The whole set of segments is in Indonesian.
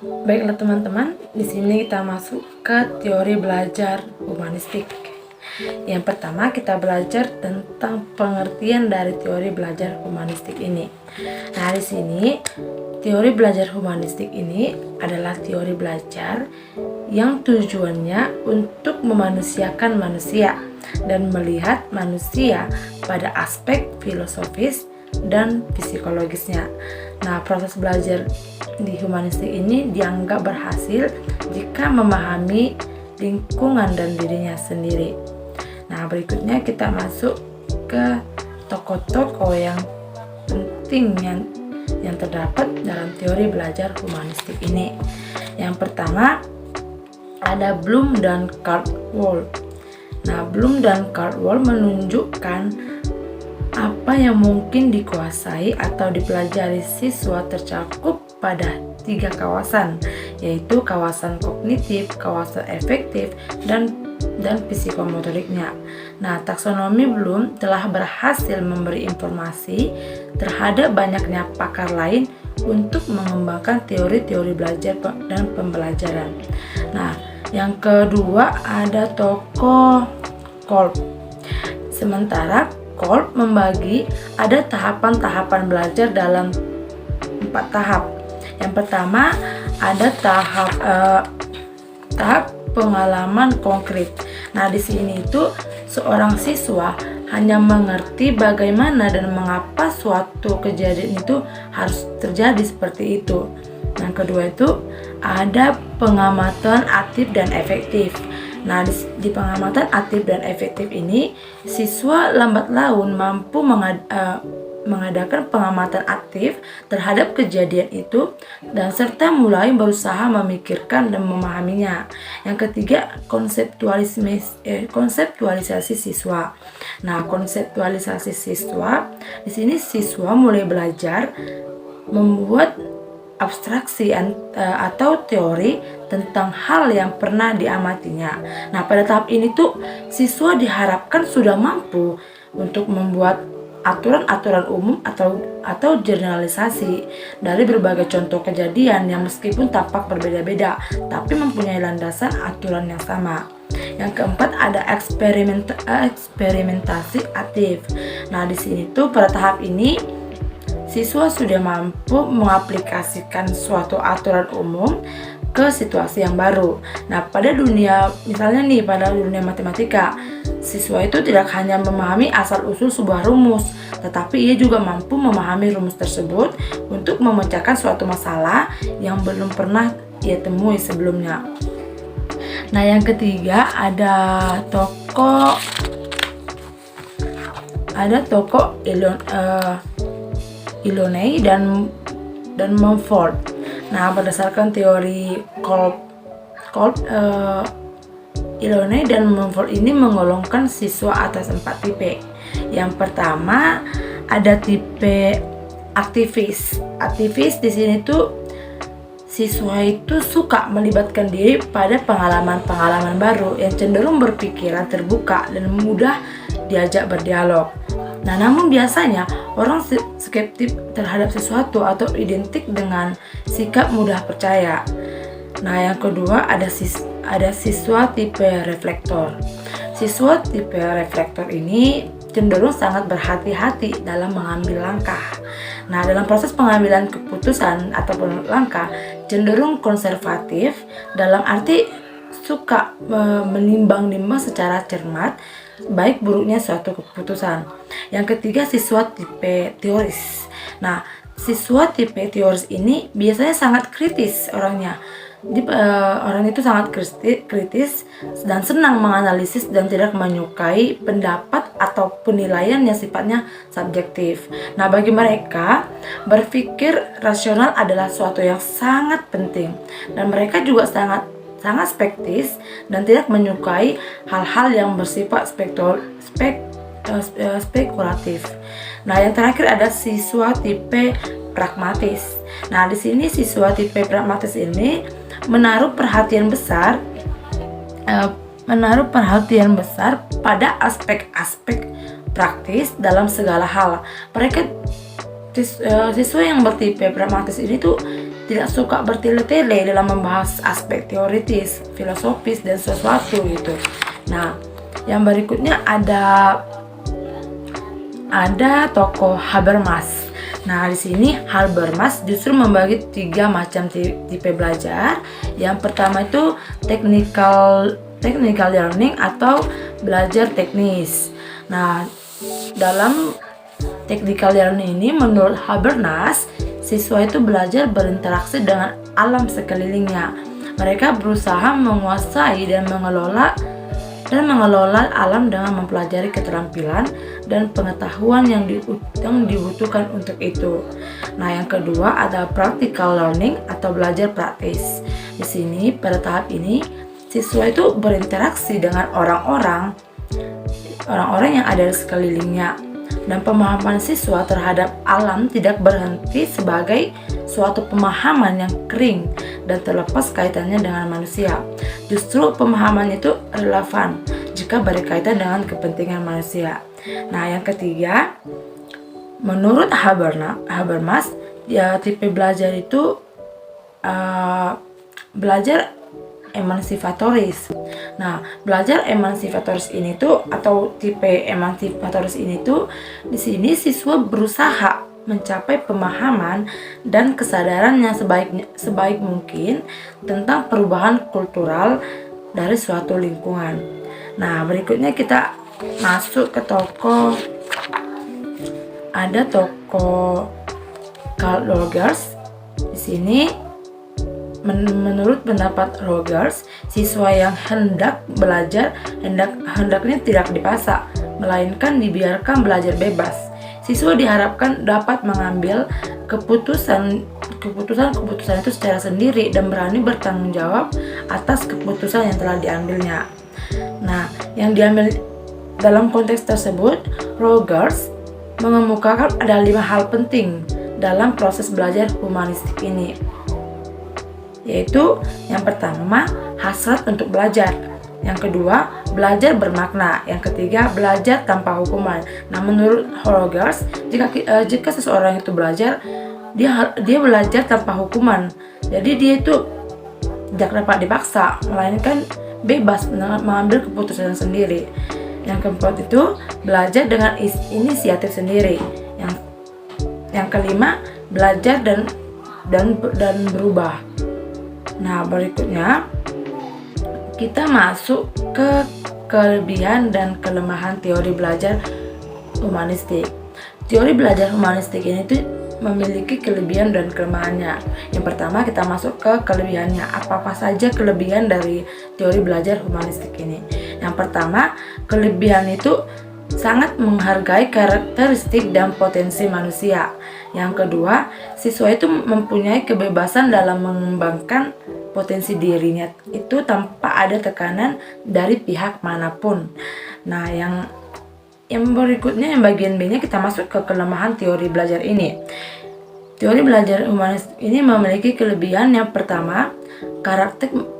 Baiklah teman-teman, di sini kita masuk ke teori belajar humanistik. Yang pertama kita belajar tentang pengertian dari teori belajar humanistik ini. Nah, di sini teori belajar humanistik ini adalah teori belajar yang tujuannya untuk memanusiakan manusia dan melihat manusia pada aspek filosofis dan psikologisnya. Nah, proses belajar di humanistik ini dianggap berhasil jika memahami lingkungan dan dirinya sendiri. Nah, berikutnya kita masuk ke tokoh-tokoh yang penting yang terdapat dalam teori belajar humanistik ini. Yang pertama ada Bloom dan Caldwell. Nah, Bloom dan Caldwell menunjukkan apa yang mungkin dikuasai atau dipelajari siswa tercakup pada 3 kawasan, yaitu kawasan kognitif, kawasan efektif, dan psikomotoriknya. Nah, taksonomi Bloom telah berhasil memberi informasi terhadap banyaknya pakar lain untuk mengembangkan teori-teori belajar dan pembelajaran. Nah, yang kedua ada tokoh Kolb. Sementara Kolb membagi ada tahapan-tahapan belajar dalam 4 tahap. Yang pertama ada tahap pengalaman konkret. Nah, di sini itu seorang siswa hanya mengerti bagaimana dan mengapa suatu kejadian itu harus terjadi seperti itu. Yang kedua itu ada pengamatan aktif dan efektif. Nah, di pengamatan aktif dan efektif ini, siswa lambat laun mampu mengadakan pengamatan aktif terhadap kejadian itu dan serta mulai berusaha memikirkan dan memahaminya. Yang ketiga, konseptualisasi siswa. Nah, konseptualisasi siswa, di sini siswa mulai belajar membuat abstraksi atau teori tentang hal yang pernah diamatinya. Nah, pada tahap ini tuh siswa diharapkan sudah mampu untuk membuat aturan-aturan umum atau generalisasi dari berbagai contoh kejadian yang meskipun tampak berbeda-beda, tapi mempunyai landasan aturan yang sama. Yang keempat ada eksperimentasi aktif. Nah, di sini tuh pada tahap ini siswa sudah mampu mengaplikasikan suatu aturan umum ke situasi yang baru. Nah, pada dunia matematika, siswa itu tidak hanya memahami asal-usul sebuah rumus, tetapi ia juga mampu memahami rumus tersebut untuk memecahkan suatu masalah yang belum pernah ia temui sebelumnya. Nah, yang ketiga ada tokoh Iloney dan Mumford. Nah, berdasarkan teori Kolb, Iloney dan Mumford ini menggolongkan siswa atas 4 tipe. Yang pertama ada tipe aktivis. Aktivis di sini tuh siswa itu suka melibatkan diri pada pengalaman-pengalaman baru yang cenderung berpikiran terbuka dan mudah diajak berdialog. Nah, namun biasanya orang skeptik terhadap sesuatu atau identik dengan sikap mudah percaya. Nah, yang kedua ada siswa tipe reflektor. Siswa tipe reflektor ini cenderung sangat berhati-hati dalam mengambil langkah. Nah, dalam proses pengambilan keputusan ataupun langkah cenderung konservatif dalam arti suka menimbang-nimbang secara cermat baik buruknya suatu keputusan. Yang ketiga siswa tipe teoris. Nah, siswa tipe teoris ini biasanya sangat kritis orangnya. Orang itu sangat kritis dan senang menganalisis dan tidak menyukai pendapat atau penilaian yang sifatnya subjektif. Nah, bagi mereka berpikir rasional adalah suatu yang sangat penting dan mereka juga sangat skeptis dan tidak menyukai hal-hal yang bersifat spekulatif. Nah, yang terakhir ada siswa tipe pragmatis. Nah, di sini siswa tipe pragmatis ini menaruh perhatian besar pada aspek-aspek praktis dalam segala hal. Siswa yang bertipe pragmatis ini tuh tidak suka bertele-tele dalam membahas aspek teoritis, filosofis dan sesuatu gitu. Nah, yang berikutnya ada tokoh Habermas. Nah, di sini Habermas justru membagi 3 macam tipe belajar. Yang pertama itu technical learning atau belajar teknis. Nah, dalam technical learning ini menurut Habermas, siswa itu belajar berinteraksi dengan alam sekelilingnya. Mereka berusaha menguasai dan mengelola alam dengan mempelajari keterampilan dan pengetahuan yang dibutuhkan untuk itu. Nah, yang kedua ada practical learning atau belajar praktis. Di sini pada tahap ini siswa itu berinteraksi dengan orang-orang yang ada di sekelilingnya, dan pemahaman siswa terhadap alam tidak berhenti sebagai suatu pemahaman yang kering dan terlepas kaitannya dengan manusia. Justru pemahaman itu relevan jika berkaitan dengan kepentingan manusia. Nah, yang ketiga, menurut Habermas, ya tipe belajar itu belajar emansipatoris. Nah, belajar emansipatoris ini tuh atau tipe emansipatoris ini tuh di sini siswa berusaha mencapai pemahaman dan kesadaran yang sebaik mungkin tentang perubahan kultural dari suatu lingkungan. Nah, berikutnya kita masuk ke tokoh. Ada tokoh Carl Rogers. Di sini menurut pendapat Rogers, siswa yang hendak belajar hendaknya tidak dipaksa, melainkan dibiarkan belajar bebas. Siswa diharapkan dapat mengambil keputusan itu secara sendiri dan berani bertanggung jawab atas keputusan yang telah diambilnya. Nah, yang diambil dalam konteks tersebut, Rogers mengemukakan ada 5 hal penting dalam proses belajar humanistik ini, yaitu yang pertama, hasrat untuk belajar. Yang kedua, belajar bermakna. Yang ketiga, belajar tanpa hukuman. Nah, menurut Rogers, jika seseorang itu belajar, dia belajar tanpa hukuman. Jadi dia itu tidak dapat dipaksa, melainkan bebas mengambil keputusan sendiri. Yang keempat itu belajar dengan inisiatif sendiri. Yang kelima, belajar dan berubah. Nah, berikutnya kita masuk ke kelebihan dan kelemahan teori belajar humanistik. Teori belajar humanistik ini tuh memiliki kelebihan dan kelemahannya. Yang pertama kita masuk ke kelebihannya. Apa saja kelebihan dari teori belajar humanistik ini? Yang pertama, kelebihan itu sangat menghargai karakteristik dan potensi manusia. Yang kedua, siswa itu mempunyai kebebasan dalam mengembangkan potensi dirinya itu tanpa ada tekanan dari pihak manapun. Nah, yang berikutnya, yang bagian B-nya, kita masuk ke kelemahan teori belajar ini. Teori belajar humanis ini memiliki kelebihan. Yang pertama,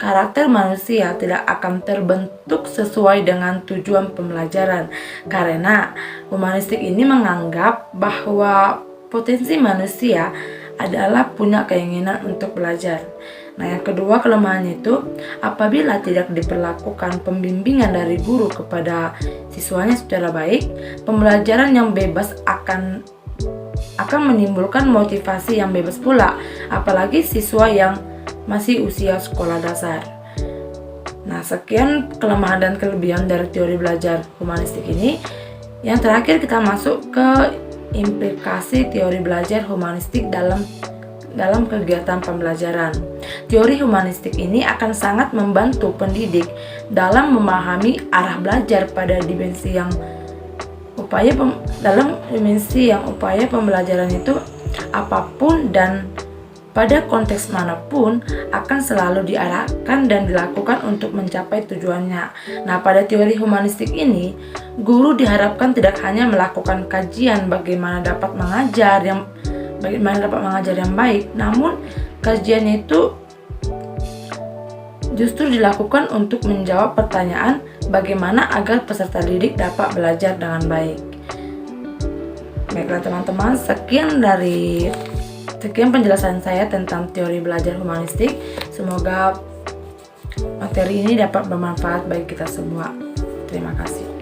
karakter manusia tidak akan terbentuk sesuai dengan tujuan pembelajaran, karena humanistik ini menganggap bahwa potensi manusia adalah punya keinginan untuk belajar. Nah, yang kedua kelemahannya itu, apabila tidak diperlakukan pembimbingan dari guru kepada siswanya secara baik, pembelajaran yang bebas akan menimbulkan motivasi yang bebas pula, apalagi siswa yang masih usia sekolah dasar. Nah, sekian kelemahan dan kelebihan dari teori belajar humanistik ini. Yang terakhir kita masuk ke implikasi teori belajar humanistik dalam kegiatan pembelajaran. Teori humanistik ini akan sangat membantu pendidik dalam memahami arah belajar pada dimensi yang upaya pembelajaran itu apapun dan pada konteks manapun akan selalu diarahkan dan dilakukan untuk mencapai tujuannya. Nah, pada teori humanistik ini, guru diharapkan tidak hanya melakukan kajian bagaimana dapat mengajar yang baik, namun kajiannya itu justru dilakukan untuk menjawab pertanyaan bagaimana agar peserta didik dapat belajar dengan baik. Baiklah teman-teman, sekian dari Sekian penjelasan saya tentang teori belajar humanistik. Semoga materi ini dapat bermanfaat bagi kita semua. Terima kasih.